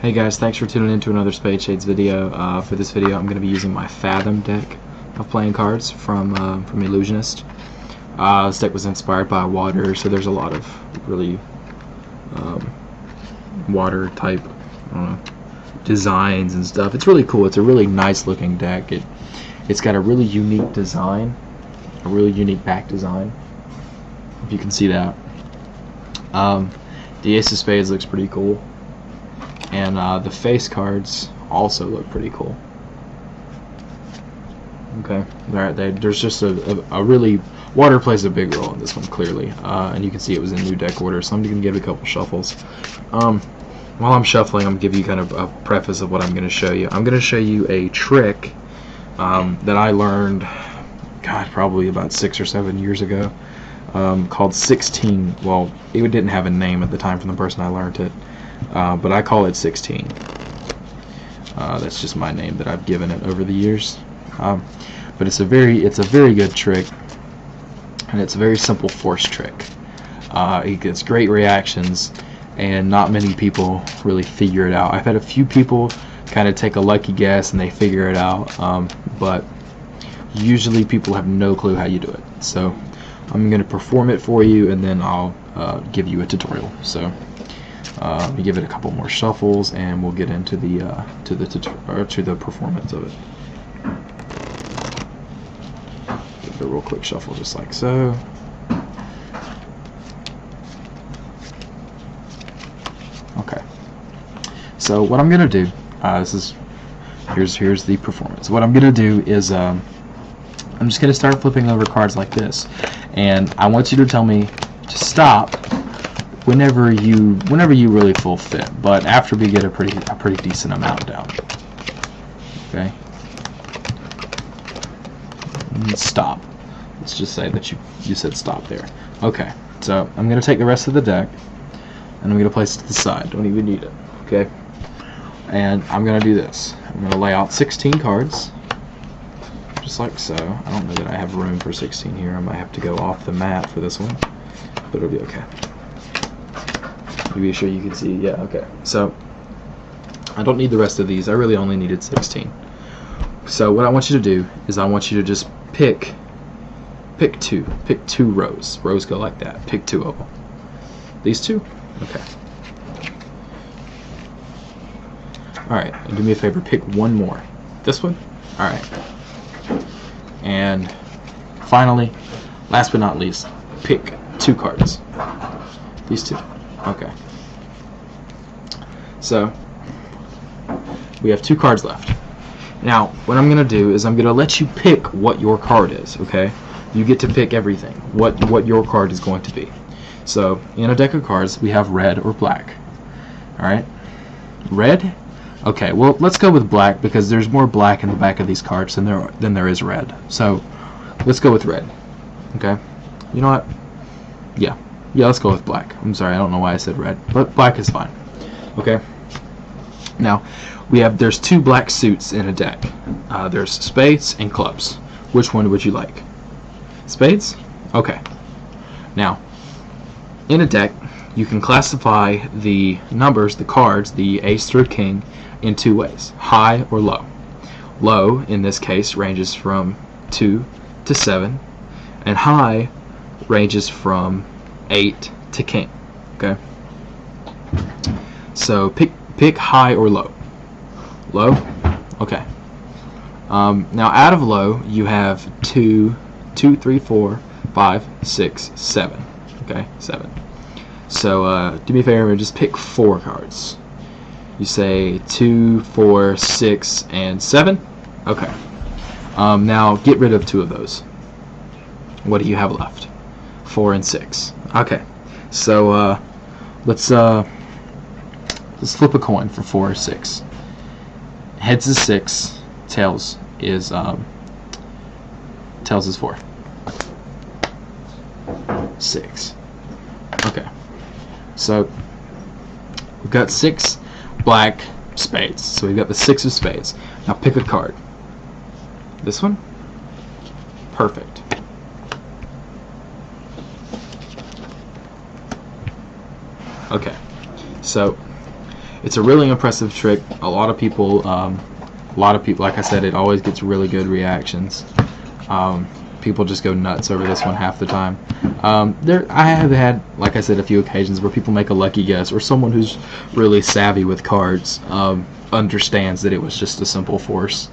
Hey guys, thanks for tuning in to another Spade Shades video. For this video I'm going to be using my Fathom deck of playing cards from Illusionist. This deck was inspired by water, so there's a lot of really water type designs and stuff. It's really cool. It's a really nice looking deck. It's got a really unique design, a really unique back design, if you can see that. The Ace of Spades looks pretty cool. And the face cards also look pretty cool. Okay, there's just a really... Water plays a big role in this one, clearly. And you can see it was in new deck order, so I'm going to give it a couple shuffles. While I'm shuffling, I'm going to give you kind of a preface of what I'm going to show you. I'm going to show you a trick that I learned, God, probably about 6 or 7 years ago, called 16. Well, it didn't have a name at the time from the person I learned it. But I call it 16. That's just my name that I've given it over the years. But it's a very good trick, and it's a very simple force trick. It gets great reactions, and not many people really figure it out. I've had a few people kind of take a lucky guess and they figure it out, but usually people have no clue how you do it. So I'm going to perform it for you, and then I'll give you a tutorial. So. Let me give it a couple more shuffles, and we'll get into the to the performance of it. Give it a real quick shuffle, just like so. Okay. So what I'm gonna do, here's the performance. What I'm gonna do is I'm just gonna start flipping over cards like this, and I want you to tell me to stop whenever you really full fit, but after we get a pretty decent amount down. Okay. And stop. Let's just say that you said stop there. Okay. So I'm gonna take the rest of the deck and I'm gonna place it to the side. Don't even need it. Okay. And I'm gonna do this. I'm gonna lay out 16 cards, just like so. I don't know that I have room for 16 here. I might have to go off the mat for this one, but it'll be okay. Be sure you can see. Yeah, okay. So I don't need the rest of these. I really only needed 16. So what I want you to do is I want you to just pick two rows. Rows go like that. Pick 2 of them. These 2? Okay. Alright, and do me a favor, pick 1 more. This one? Alright. And finally, last but not least, pick 2 cards. These 2. Okay. So we have 2 cards left. Now what I'm gonna do is I'm gonna let you pick what your card is. Okay, you get to pick everything, what your card is going to be. So in a deck of cards we have red or black. Alright, red. Okay, well let's go with black because there's more black in the back of these cards than there is red. So let's go with red. Okay, you know what, yeah, let's go with black. I'm sorry, I don't know why I said red, but black is fine. Okay. Now there's 2 black suits in a deck. There's spades and clubs. Which one would you like? Spades? Okay. Now in a deck you can classify the numbers, the cards, the ace through king, in 2 ways: high or low. Low in this case ranges from 2 to 7, and high ranges from 8 to king. Okay. So pick high or low. Low. Okay. Now out of low you have 2, 3, 4, 5, 6, 7. Okay, 7. So do me a favor and just pick 4 cards. You say 2, 4, 6, and 7. Okay. Now get rid of 2 of those. What do you have left? 4 and 6. Okay. So let's flip a coin for 4 or 6. Heads is 6. Tails is 4. 6. Okay. So we've got 6 black spades. So we've got the 6 of spades. Now pick a card. This one? Perfect. Okay. So It's a really impressive trick. A lot of people, like I said, it always gets really good reactions. People just go nuts over this one half the time. I have had, like I said, a few occasions where people make a lucky guess, or someone who's really savvy with cards understands that it was just a simple force.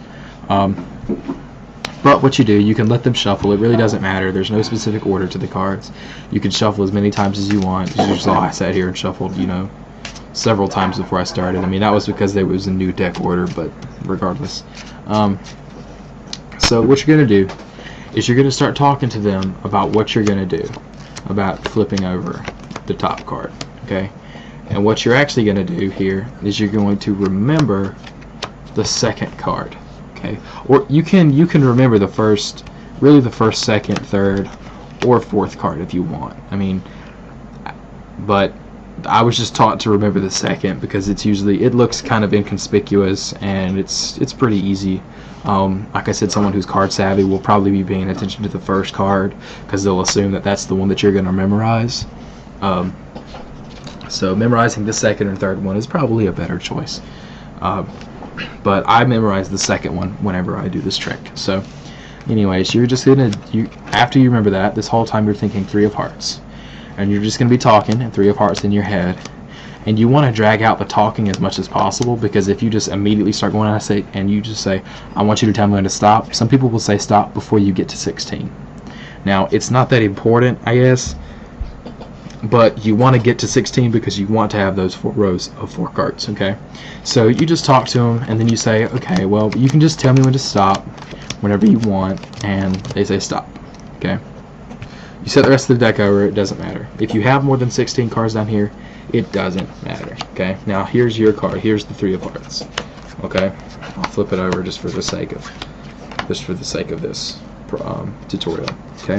But what you do, you can let them shuffle. It really doesn't matter. There's no specific order to the cards. You can shuffle as many times as you want. As you saw, I sat here and shuffled, several times before I started. I mean, that was because there was a new deck order, but regardless. So what you're going to do is you're going to start talking to them about what you're going to do, about flipping over the top card, okay? And what you're actually going to do here is you're going to remember the second card, okay? Or you can remember the first, second, third, or fourth card if you want. I mean, but I was just taught to remember the second because it looks kind of inconspicuous and it's pretty easy. Like I said, someone who's card savvy will probably be paying attention to the first card because they'll assume that that's the one that you're going to memorize. So memorizing the second or third one is probably a better choice. But I memorize the second one whenever I do this trick. So anyways, you're just going to, after you remember that, this whole time you're thinking three of hearts. And you're just going to be talking and three of hearts in your head. And you want to drag out the talking as much as possible, because if you just immediately start going on and you just say, I want you to tell me when to stop, some people will say stop before you get to 16. Now, it's not that important, I guess, but you want to get to 16 because you want to have those 4 rows of 4 cards, okay? So you just talk to them, and then you say, okay, well, you can just tell me when to stop whenever you want, and they say stop, okay? You set the rest of the deck over, it doesn't matter. If you have more than 16 cards down here, it doesn't matter, okay? Now, here's your card. Here's the 3 of hearts, okay? I'll flip it over just for the sake of this tutorial, okay?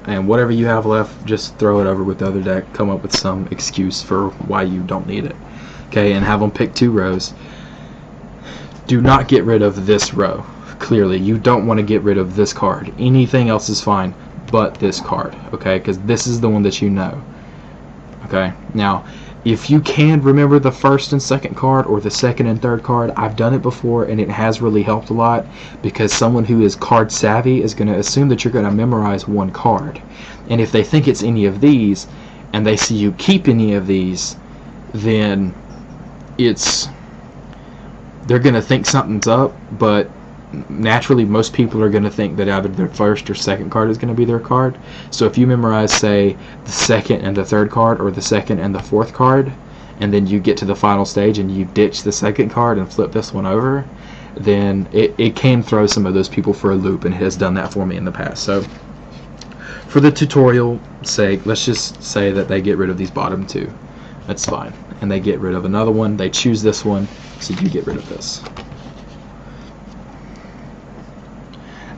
And whatever you have left, just throw it over with the other deck. Come up with some excuse for why you don't need it, okay? And have them pick 2 rows. Do not get rid of this row. Clearly, you don't want to get rid of this card. Anything else is fine but this card, okay? Because this is the one that you know, okay? Now, if you can remember the first and second card, or the second and third card, I've done it before and it has really helped a lot, because someone who is card savvy is going to assume that you're going to memorize one card. And if they think it's any of these and they see you keep any of these, then they're going to think something's up, but naturally most people are going to think that either their first or second card is going to be their card. So if you memorize, say, the second and the third card, or the second and the fourth card, and then you get to the final stage and you ditch the second card and flip this one over, then it can throw some of those people for a loop, and it has done that for me in the past. So for the tutorial sake, let's just say that they get rid of these bottom 2. That's fine. And they get rid of another one. They choose this one, so you get rid of this.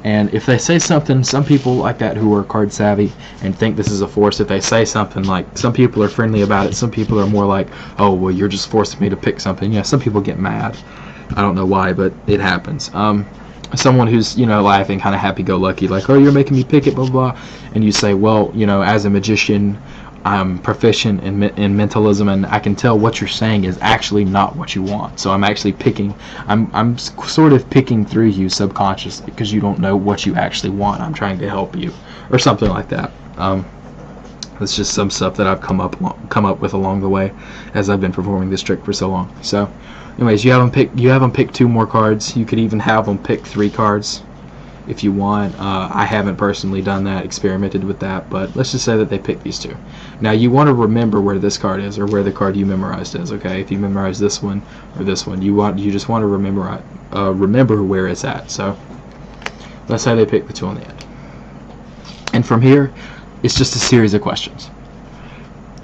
And if they say something, some people like that who are card savvy and think this is a force, if they say something like, some people are friendly about it, some people are more like, oh, well, you're just forcing me to pick something. Yeah, some people get mad. I don't know why, but it happens. Someone who's, laughing, kind of happy-go-lucky, like, oh, you're making me pick it, blah, blah, blah. And you say, well, as a magician, I'm proficient in mentalism, and I can tell what you're saying is actually not what you want. So I'm actually picking, I'm sort of picking through you subconsciously because you don't know what you actually want. I'm trying to help you, or something like that. That's just some stuff that I've come up with along the way as I've been performing this trick for so long. So, anyways, you have them pick 2 more cards. You could even have them pick 3 cards if you want. I haven't personally done that, experimented with that, but let's just say that they pick these 2. Now you want to remember where this card is, or where the card you memorized is, okay? If you memorize this one or this one, you just want to remember where it's at. So let's say they pick the 2 on the end. And from here, it's just a series of questions.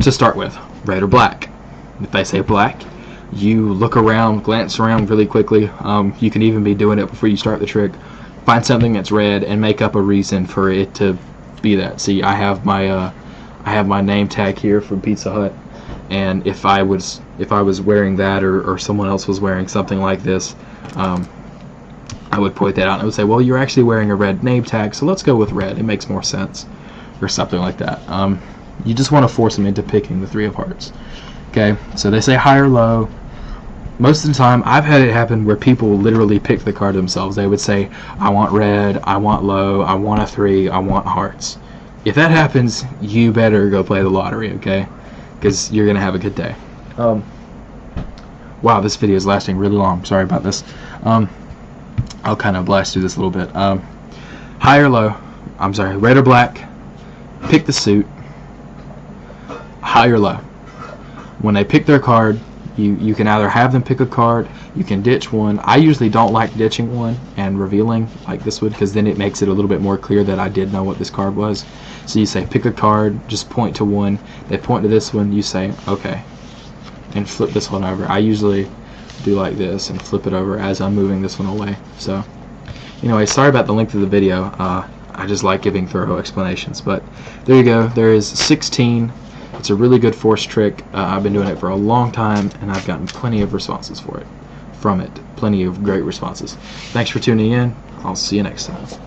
To start with, red or black? If they say black, you look around, glance around really quickly. You can even be doing it before you start the trick. Find something that's red and make up a reason for it to be that. See, I have my name tag here from Pizza Hut, and if I was wearing that, or someone else was wearing something like this, I would point that out and I would say, well, you're actually wearing a red name tag, so let's go with red. It makes more sense, or something like that. You just want to force them into picking the 3 of hearts. Okay, so they say high or low. Most of the time, I've had it happen where people literally pick the card themselves. They would say, I want red, I want low, I want a 3, I want hearts. If that happens, you better go play the lottery, okay? Because you're going to have a good day. Wow, this video is lasting really long. Sorry about this. I'll kind of blast through this a little bit. High or low, I'm sorry, red or black, pick the suit, high or low. When they pick their card, you can either have them pick a card, you can ditch one. I usually don't like ditching one and revealing like this would, because then it makes it a little bit more clear that I did know what this card was. So you say pick a card, just point to one, they point to this one, you say okay, and flip this one over. I usually do like this and flip it over as I'm moving this one away. So anyway, sorry about the length of the video. I just like giving thorough explanations, but there you go. There is 16. It's a really good force trick. I've been doing it for a long time, and I've gotten plenty of responses from it. Plenty of great responses. Thanks for tuning in. I'll see you next time.